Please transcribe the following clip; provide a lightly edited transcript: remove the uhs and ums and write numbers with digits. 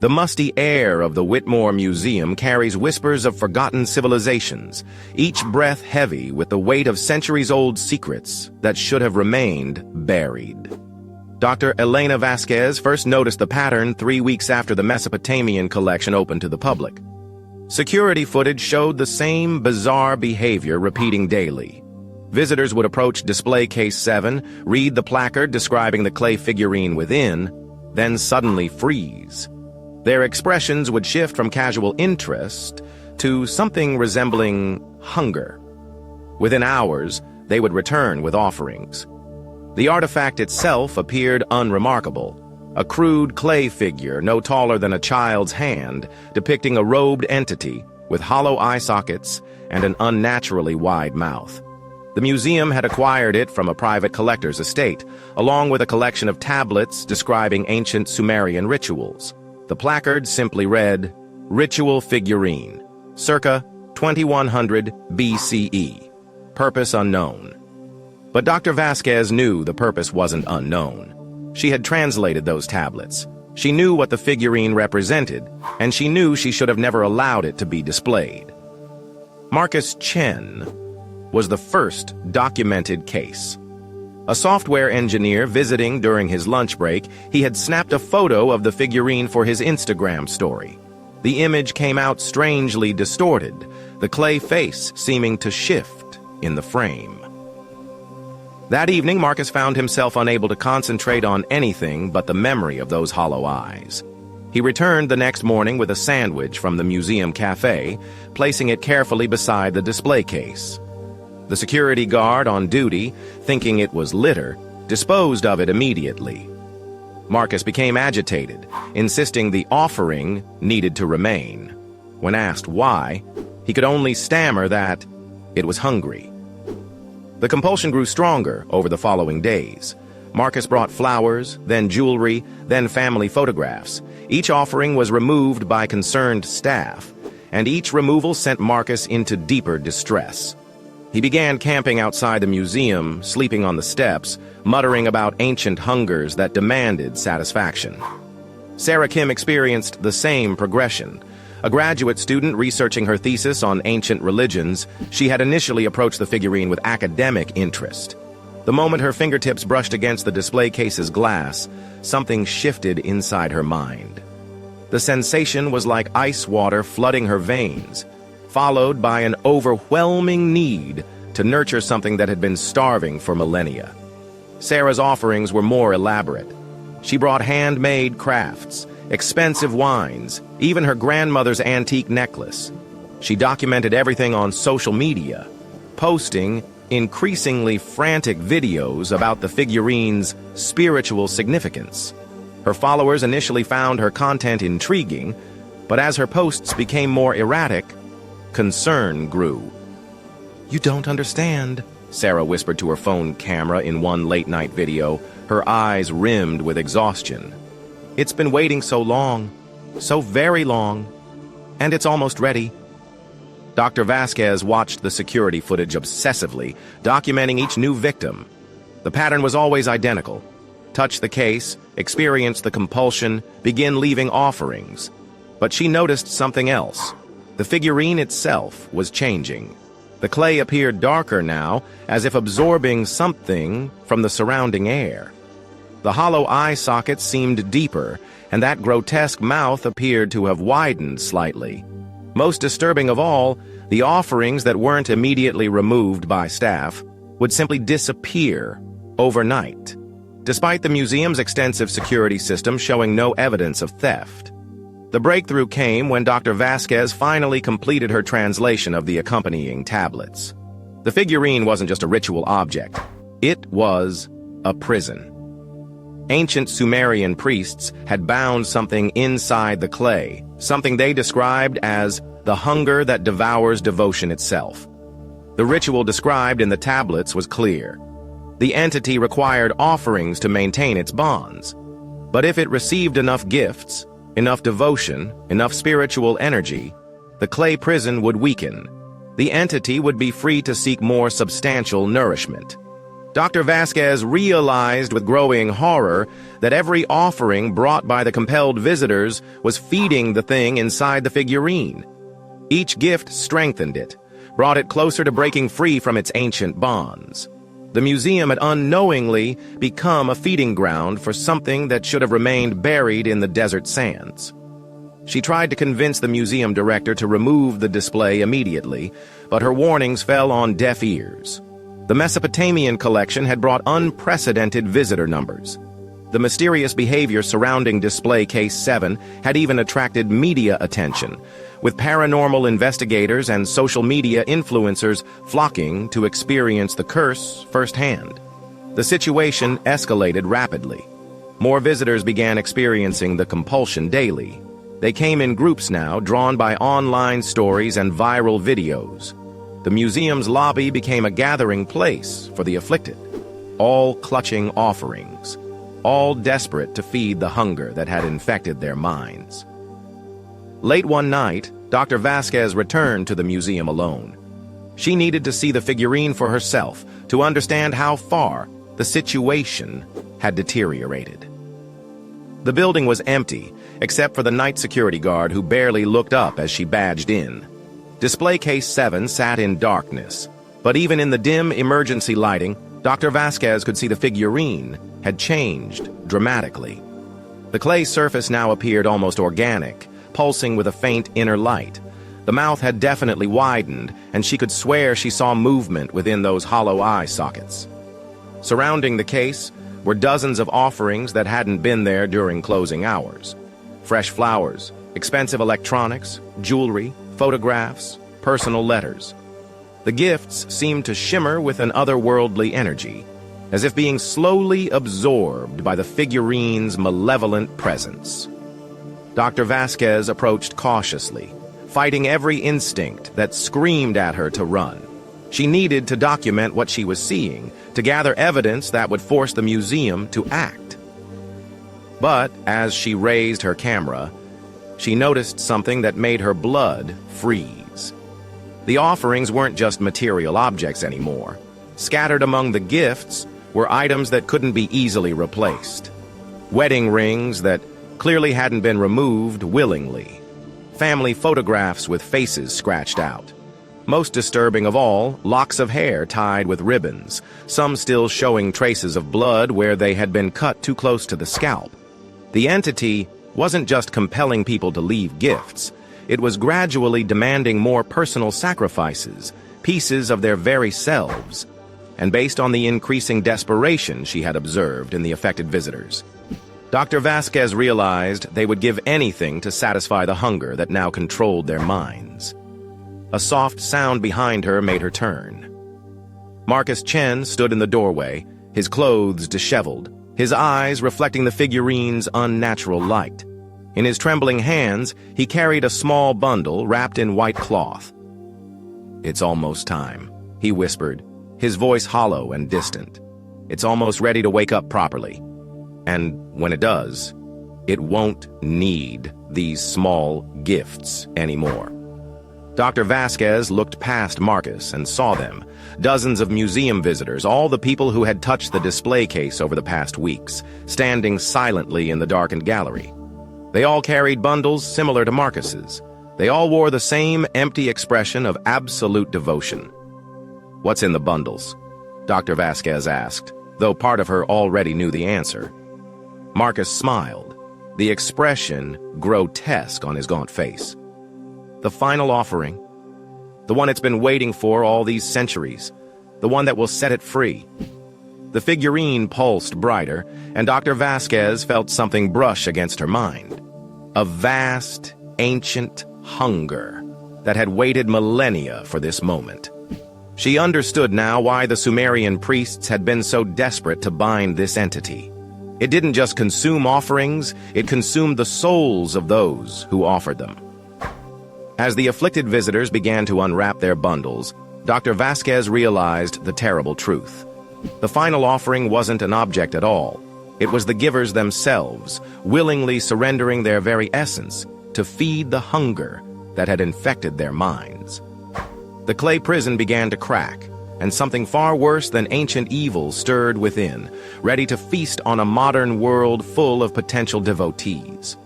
The musty air of the Whitmore Museum carries whispers of forgotten civilizations, each breath heavy with the weight of centuries-old secrets that should have remained buried. Dr. Elena Vasquez first noticed the pattern 3 weeks after the Mesopotamian collection opened to the public. Security footage showed the same bizarre behavior repeating daily. Visitors would approach display case 7, read the placard describing the clay figurine within, then suddenly freeze. Their expressions would shift from casual interest to something resembling hunger. Within hours, they would return with offerings. The artifact itself appeared unremarkable, a crude clay figure no taller than a child's hand, depicting a robed entity with hollow eye sockets and an unnaturally wide mouth. The museum had acquired it from a private collector's estate, along with a collection of tablets describing ancient Sumerian rituals. The placard simply read, "Ritual Figurine, circa 2100 BCE. Purpose unknown." But Dr. Vasquez knew the purpose wasn't unknown. She had translated those tablets. She knew what the figurine represented, and she knew she should have never allowed it to be displayed. Marcus Chen was the first documented case. A software engineer visiting during his lunch break, he had snapped a photo of the figurine for his Instagram story. The image came out strangely distorted, the clay face seeming to shift in the frame. That evening, Marcus found himself unable to concentrate on anything but the memory of those hollow eyes. He returned the next morning with a sandwich from the museum cafe, placing it carefully beside the display case. The security guard on duty, thinking it was litter, disposed of it immediately. Marcus became agitated, insisting the offering needed to remain. When asked why, he could only stammer that it was hungry. The compulsion grew stronger over the following days. Marcus brought flowers, then jewelry, then family photographs. Each offering was removed by concerned staff, and each removal sent Marcus into deeper distress. He began camping outside the museum, sleeping on the steps, muttering about ancient hungers that demanded satisfaction. Sarah Kim experienced the same progression. A graduate student researching her thesis on ancient religions, she had initially approached the figurine with academic interest. The moment her fingertips brushed against the display case's glass, something shifted inside her mind. The sensation was like ice water flooding her veins, followed by an overwhelming need to nurture something that had been starving for millennia. Sarah's offerings were more elaborate. She brought handmade crafts, expensive wines, even her grandmother's antique necklace. She documented everything on social media, posting increasingly frantic videos about the figurine's spiritual significance. Her followers initially found her content intriguing, but as her posts became more erratic, concern grew. "You don't understand," Sarah whispered to her phone camera in one late-night video, her eyes rimmed with exhaustion. "It's been waiting so long, so very long, and it's almost ready." Dr. Vasquez watched the security footage obsessively, documenting each new victim. The pattern was always identical. Touch the case, experience the compulsion, begin leaving offerings. But she noticed something else. The figurine itself was changing. The clay appeared darker now, as if absorbing something from the surrounding air. The hollow eye sockets seemed deeper, and that grotesque mouth appeared to have widened slightly. Most disturbing of all, the offerings that weren't immediately removed by staff would simply disappear overnight, despite the museum's extensive security system showing no evidence of theft. The breakthrough came when Dr. Vasquez finally completed her translation of the accompanying tablets. The figurine wasn't just a ritual object. It was a prison. Ancient Sumerian priests had bound something inside the clay, something they described as the hunger that devours devotion itself. The ritual described in the tablets was clear. The entity required offerings to maintain its bonds. But if it received enough gifts, enough devotion, enough spiritual energy, the clay prison would weaken. The entity would be free to seek more substantial nourishment. Dr. Vasquez realized with growing horror that every offering brought by the compelled visitors was feeding the thing inside the figurine. Each gift strengthened it, brought it closer to breaking free from its ancient bonds. The museum had unknowingly become a feeding ground for something that should have remained buried in the desert sands. She tried to convince the museum director to remove the display immediately, but her warnings fell on deaf ears. The Mesopotamian collection had brought unprecedented visitor numbers. The mysterious behavior surrounding display case 7 had even attracted media attention, with paranormal investigators and social media influencers flocking to experience the curse firsthand. The situation escalated rapidly. More visitors began experiencing the compulsion daily. They came in groups now, drawn by online stories and viral videos. The museum's lobby became a gathering place for the afflicted, all clutching offerings, all desperate to feed the hunger that had infected their minds. Late one night, Dr. Vasquez returned to the museum alone. She needed to see the figurine for herself to understand how far the situation had deteriorated. The building was empty, except for the night security guard who barely looked up as she badged in. Display case 7 sat in darkness, but even in the dim emergency lighting, Dr. Vasquez could see the figurine had changed dramatically. The clay surface now appeared almost organic, pulsing with a faint inner light. The mouth had definitely widened, and she could swear she saw movement within those hollow eye sockets. Surrounding the case were dozens of offerings that hadn't been there during closing hours. Fresh flowers, expensive electronics, jewelry, photographs, personal letters. The gifts seemed to shimmer with an otherworldly energy, as if being slowly absorbed by the figurine's malevolent presence. Dr. Vasquez approached cautiously, fighting every instinct that screamed at her to run. She needed to document what she was seeing, to gather evidence that would force the museum to act. But as she raised her camera, she noticed something that made her blood freeze. The offerings weren't just material objects anymore. Scattered among the gifts were items that couldn't be easily replaced. Wedding rings that clearly hadn't been removed willingly. Family photographs with faces scratched out. Most disturbing of all, locks of hair tied with ribbons, some still showing traces of blood where they had been cut too close to the scalp. The entity wasn't just compelling people to leave gifts, it was gradually demanding more personal sacrifices, pieces of their very selves, and based on the increasing desperation she had observed in the affected visitors. Dr. Vasquez realized they would give anything to satisfy the hunger that now controlled their minds. A soft sound behind her made her turn. Marcus Chen stood in the doorway, his clothes disheveled, his eyes reflecting the figurine's unnatural light. In his trembling hands, he carried a small bundle wrapped in white cloth. "It's almost time," he whispered, his voice hollow and distant. "It's almost ready to wake up properly. And when it does, it won't need these small gifts anymore." Dr. Vasquez looked past Marcus and saw them, dozens of museum visitors, all the people who had touched the display case over the past weeks, standing silently in the darkened gallery. They all carried bundles similar to Marcus's. They all wore the same empty expression of absolute devotion. "What's in the bundles?" Dr. Vasquez asked, though part of her already knew the answer. Marcus smiled, the expression grotesque on his gaunt face. "The final offering, the one it's been waiting for all these centuries, the one that will set it free." The figurine pulsed brighter, and Dr. Vasquez felt something brush against her mind. A vast, ancient hunger that had waited millennia for this moment. She understood now why the Sumerian priests had been so desperate to bind this entity. It didn't just consume offerings, it consumed the souls of those who offered them. As the afflicted visitors began to unwrap their bundles, Dr. Vasquez realized the terrible truth. The final offering wasn't an object at all. It was the givers themselves, willingly surrendering their very essence to feed the hunger that had infected their minds. The clay prison began to crack, and something far worse than ancient evil stirred within, ready to feast on a modern world full of potential devotees.